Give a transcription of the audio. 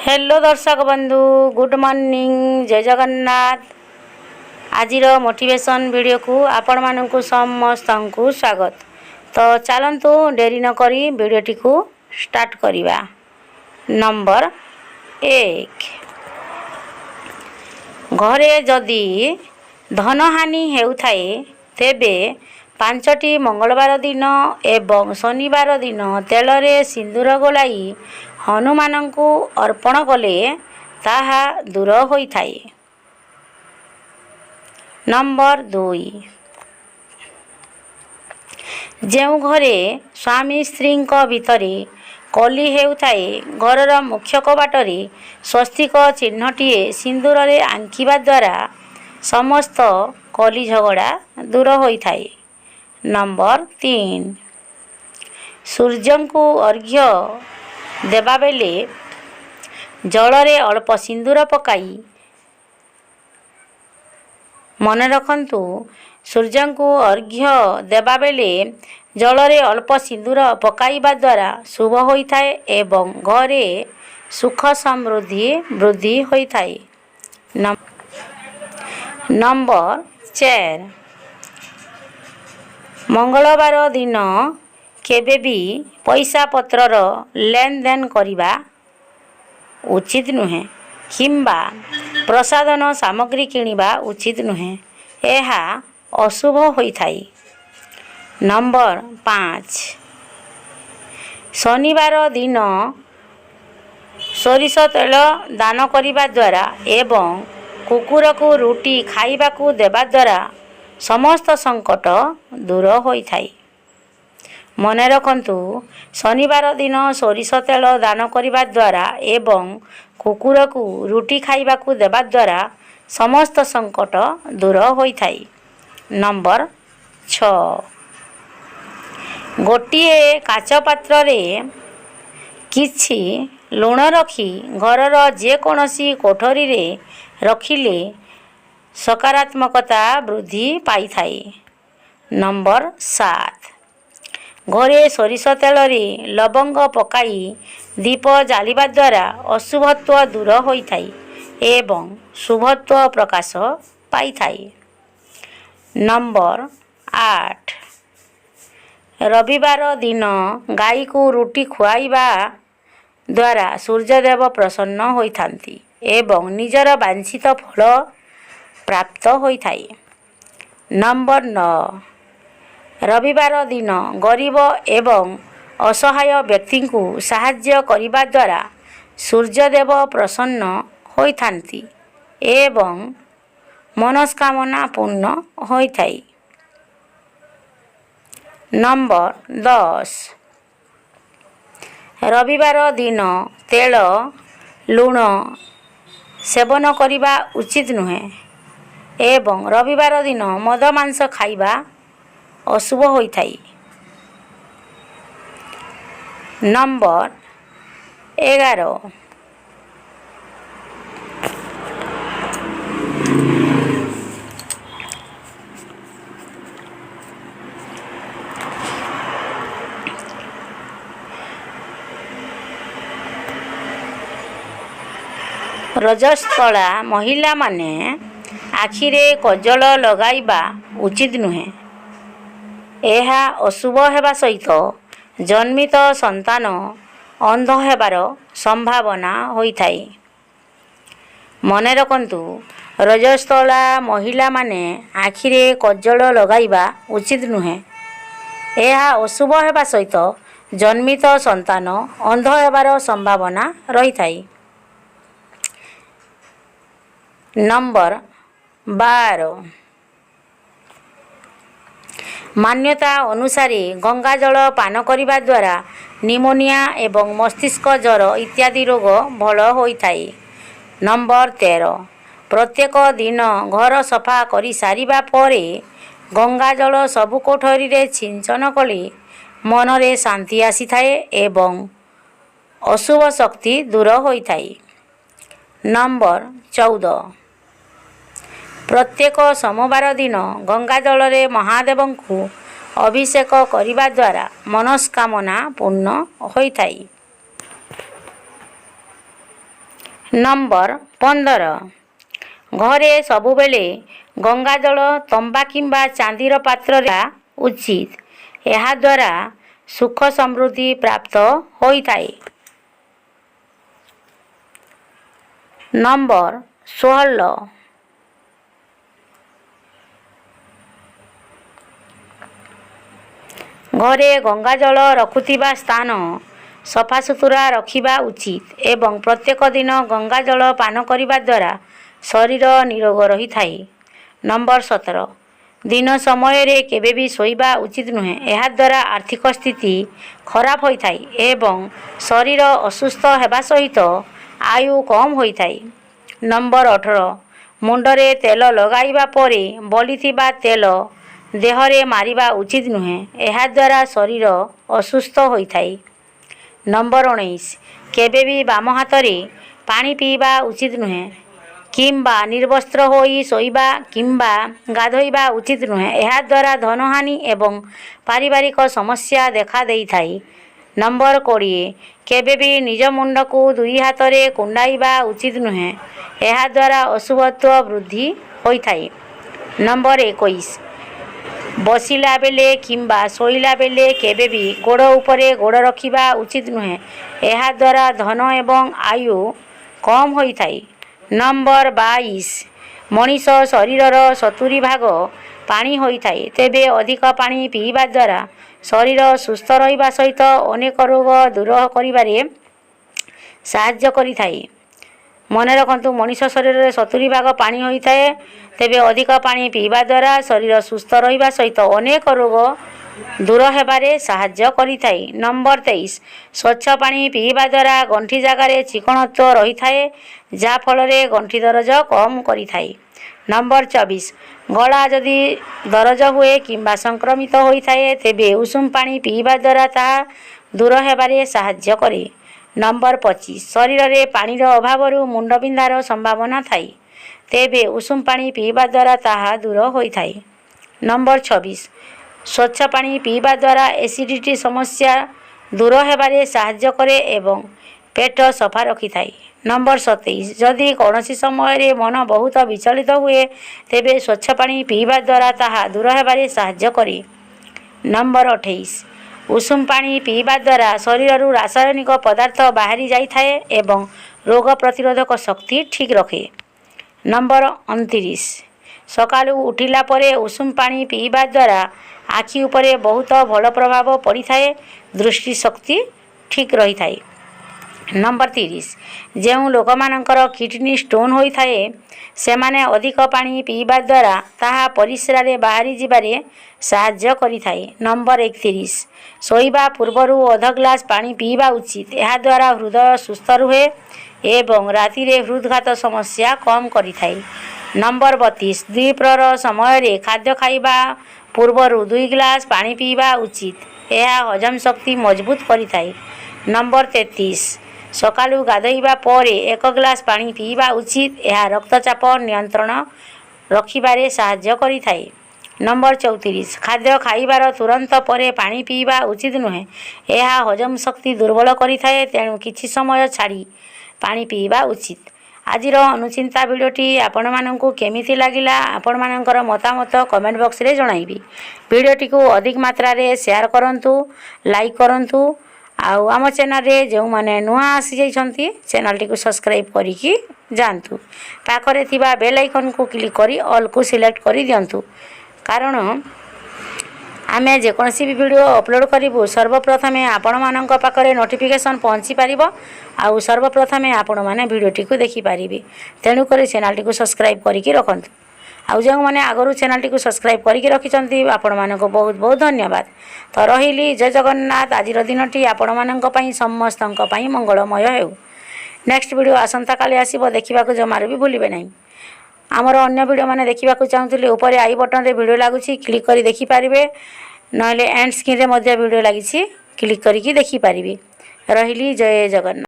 Hello दर्शक बंधु good morning जय जगन्नाथ। आजिर मोटिवेशन वीडियो को आपण मानकु समस्त को स्वागत। तो चलतु डेरी न करी वीडियोटी को स्टार्ट करिवा। नंबर 1, घरे जदि धनहानि हेउथाए तेबे 5टी मंगलवार दिन एवं शनिवार दिन तेलरे सिंदूर गोलाई हनुमान को अर्पण कले ताहा दूर होइथाए। नंबर 2, जेउ घरे स्वामी स्त्री भितरे कली हेउथाए घरर मुख्य कबाटरे स्वस्तिक चिन्हटीए सिंदूर रे आंकिबा द्वारा समस्त कली झगड़ा दूर होइथाए। नंबर 3, सूर्य को अर्घ्य देबा बेले जलरे अल्प सिंदूर पकाई मन रखंतु सूर्य को अर्घ्य देबा बेले जलरे अल्प सिंदूर पकाइबा द्वारा शुभ होइथाए एवं घरे सुख समृद्धि वृद्धि होइथाए। नंबर 4, मंगलवार दिन केबे भी पैसा पत्रर लेन देन करिबा उचित नुहे किंबा प्रसाधन सामग्री किनिबा उचित नुहे, एहा अशुभ होइथाए। नंबर 5, शनिवार दिन सोरिष तेल दान करिबा द्वारा एवं कुकुर को रुटी खाइबा को देबा द्वारा समस्त संकट दूर होइथाए। मने रखंतु शनिवार दिन सोरिष तेल दान करिबा द्वारा एवं कुकुर को रुटी खाइबा को देबा द्वारा समस्त संकट दूर होइथाए। नंबर 6, गोटिए काच पात्र रे किछि लुण रखी घरर जे कोनोसी कोठरी रे रखिले सकारात्मकता वृद्धि पाइथाए। नंबर 7, घरे सोरिष तेल रे लवंग पकाई दीप जालिबा द्वारा अशुभत्व दूर होइथाए एवं शुभत्व प्रकाश पाइथाए। नंबर 8, रविवार दिन गाई को रुटी खुआइबा द्वारा सूर्यदेव प्रसन्न होइथांती एवं निजर वांछित फल प्राप्त होइथाए। नंबर 9, रविवार दिन गरीब एवं असहाय व्यक्ति को साहाय्य करिबा द्वारा सूर्यदेव प्रसन्न होइथांती एवं मनस्कामना पूर्ण होइथाए। नंबर 10, रविवार दिन तेल लुण सेवन करिबा उचित नुहे एवं रविवार दिन मद मांस खाइबा अशुभ होइथाए। नंबर 11, रजस्वला महिला माने आखिरे कजल लगाइबा उचित नुहे, एहा अशुभ हेबा सहित जन्मित संतान अंध हेबार संभावना होइथाए। मने रखंतु रजस्वला महिला माने आखिरे कजल लगाइबा उचित नुहे, एहा अशुभ हेबा सहित जन्मित संतान अंध हेबार संभावना रहिथाए। नंबर 12, मान्यता अनुसार गंगा जल पान करिबा द्वारा निमोनिया एवं मस्तिष्क ज्वर इत्यादि रोग भल होइथाए। नंबर 13, प्रत्येक दिन घर सफा करि सारिबा परे गंगा जल सबु कोठरी रे छिंचन कले मनरे शांति आसीथाए एवं अशुभ शक्ति दूर होइथाए। नंबर 14, प्रत्येक सोमवार दिन गंगा जल रे महादेव को अभिषेक करिबा द्वारा मनस्कामना पूर्ण होइथाए। नंबर 15 घरे सबुबेले गंगाजल तंबा किंबा चांदीर पात्र उचित ଏହା ଦ୍ୱାରା सुख समृद्धि प्राप्त होइथाए। नंबर 16 घरे गंगाजल रखुथिबा स्थान सफासुतुरा रखिबा उचित एवं प्रत्येक दिन गंगाजल पान करिबा द्वारा शरीर निरोग रही थाए। नंबर 17 दिन समय रे केबे भी सोइबा उचित नुहे ଏହା द्वारा आर्थिक स्थिति खराब होइथाए एवं शरीर असुस्थ हेबा सहित आयु कम होइथाए। नंबर 18 मुंडरे तेल लगाइबा परे बलिथिबा तेल देहरे मारिबा उचित नुहे ଏହା द्वारा शरीर असुस्थ होइथाए। नंबर 19 केबे भी बाम हाथरे पानी पीबा उचित नुहे किंबा निर्वस्त्र होई सोइबा किंबा गाधोइबा उचित नुहे ଏହା द्वारा धनहानि एवं पारिवारिक समस्या देखा देइथाए। नंबर 20 केबे भी निज मुंड को दुई हाथरे कुंडाइबा उचित नुहे ଏହା द्वारा अशुभत्व वृद्धि होइथाए। नंबर 21 बसिला बेले किंबा सोइला बेले केबे भी गोड़ उपरे गोड़ रखिबा उचित नुहे ଏହା द्वारा धन एवं आयु कम होइथाए। नंबर 22 मनीष शरीरर 70 भाग पानी होइथाए तेबे अधिक पानी पीवा द्वारा शरीर सुस्थ रहिबा सहित अनेक रोग दूर करिबारे साहाय्य करिथाए। मने रखंतु मनीष शरीर रे 70 भाग पानी होइथाए तेबे अधिक पानी पीवा द्वारा शरीर सुस्थ रहिबा सहित अनेक रोग दूर हेबारे साहाय्य करिथाए। नंबर 23 स्वच्छ पानी पीवा द्वारा गंठी जागारे चिकणत्व रहिथाए जा फल रे गंठी दरज कम करिथाए। नंबर 24 गला जदि दरज हुए किंबा संक्रमित होइथाए तेबे उषुम पानी पीवा द्वारा ताहा दूर हेबारे साहाय्य करे। नंबर 25 शरीर रे पानीर अभावरु मुंड बिंधार संभावना थाई तेबे उषुम पानी पीवा द्वारा ताहा दूर होइथाए। नंबर 26 स्वच्छ पानी पीवा द्वारा एसिडिटी समस्या दूर हेबारे साहाय्य करे एवं पेट सफा रखिथाए। नंबर 27 जदि कौनसी समय रे मन बहुत विचलित हुए तेबे स्वच्छ पानी पीवा द्वारा ताहा दूर हेबारे साहाय्य करे। नंबर 28 उषुम पानी पीवा द्वारा शरीररु रासायनिक पदार्थ बाहरी जाइथाए एवं रोग प्रतिरोधक शक्ति ठीक रखे। नंबर 29 सकालू उठिला परे उषुम पानी पीवा द्वारा आखि उपरे बहुत भल प्रभाव पड़ी थाए दृष्टि शक्ति ठीक रही थाए। नंबर 30 जो लोक मानकर किडनी स्टोन होई थाए से माने अधिक पानी पीवा द्वारा ताहा परिस्रा रे बाहरी जिबारे साहाय्य करि थाए। नंबर 31 सोइबा पूर्वरु अध ग्लास पानी पीवा उचित ଏହା द्वारा हृदय सुस्थ रुहे एवं राति रे हृदघात समस्या कम करि थाए। नंबर 32 द्विप्रहर समय रे खाद्य खाइबा पूर्वरु 2 ग्लास पानी पीवा उचित यह हजम शक्ति मजबूत करि थाए। नंबर 33 सकालू गाधोइबा परे 1 ग्लास पानी पीवा उचित यह रक्तचाप नियंत्रण रखिबारे साहाय्य करि थाए। नंबर 34 खाद्य खाइबार तुरंत परे पानी पीवा उचित नुहे यह हजम शक्ति दुर्बल करि थाए तेणु किछि समय छाड़ी पानी पीवा उचित। आजिर अनुचिंता भिडियोटी आपण माननकु केमिति लागिला आपण मानकर मतामत कमेंट बॉक्स रे जणाइबी। भिडियोटी को अधिक मात्रा रे शेयर करंतु लाइक करंतु आउ आम चैनल रे जो माने नुआ आसी जाइछंती चैनल टी को सब्सक्राइब करी की जानतु पाखरे थिबा बेल आइकन को क्लिक करी ऑल को सिलेक्ट करी दियंतु कारण आमे जे कोनसी भी वीडियो अपलोड करिवु सर्वप्रथमे आपण माननक पाखरे नोटिफिकेशन पहुंची परिबो आउ सर्वप्रथमे आपण माने वीडियोटी को देखि परिबे तेनु करी चैनल टी को सब्सक्राइब करी की रखंतु आउ जो माने आगरु चैनल टी को सब्सक्राइब करी की रखिचंती आपण माननको बहुत बहुत धन्यवाद। तो रहिली जय जगन्नाथ आजिर दिनटी आपण माननक पई समस्तनक पई मंगलमय हेउ। नेक्स्ट वीडियो आसंता काली आसीबो देखिबा को जमार भी भूलिबे नै। आमर अन्य वीडियो माने देखिबा को चाहूतली ऊपर आई बटन रे वीडियो लागुची क्लिक करी देखि पारिबे नले एंड स्क्रीन रे मध्ये वीडियो लागिची क्लिक करी की देखि पारिबे। रहिली जय जगन्नाथ।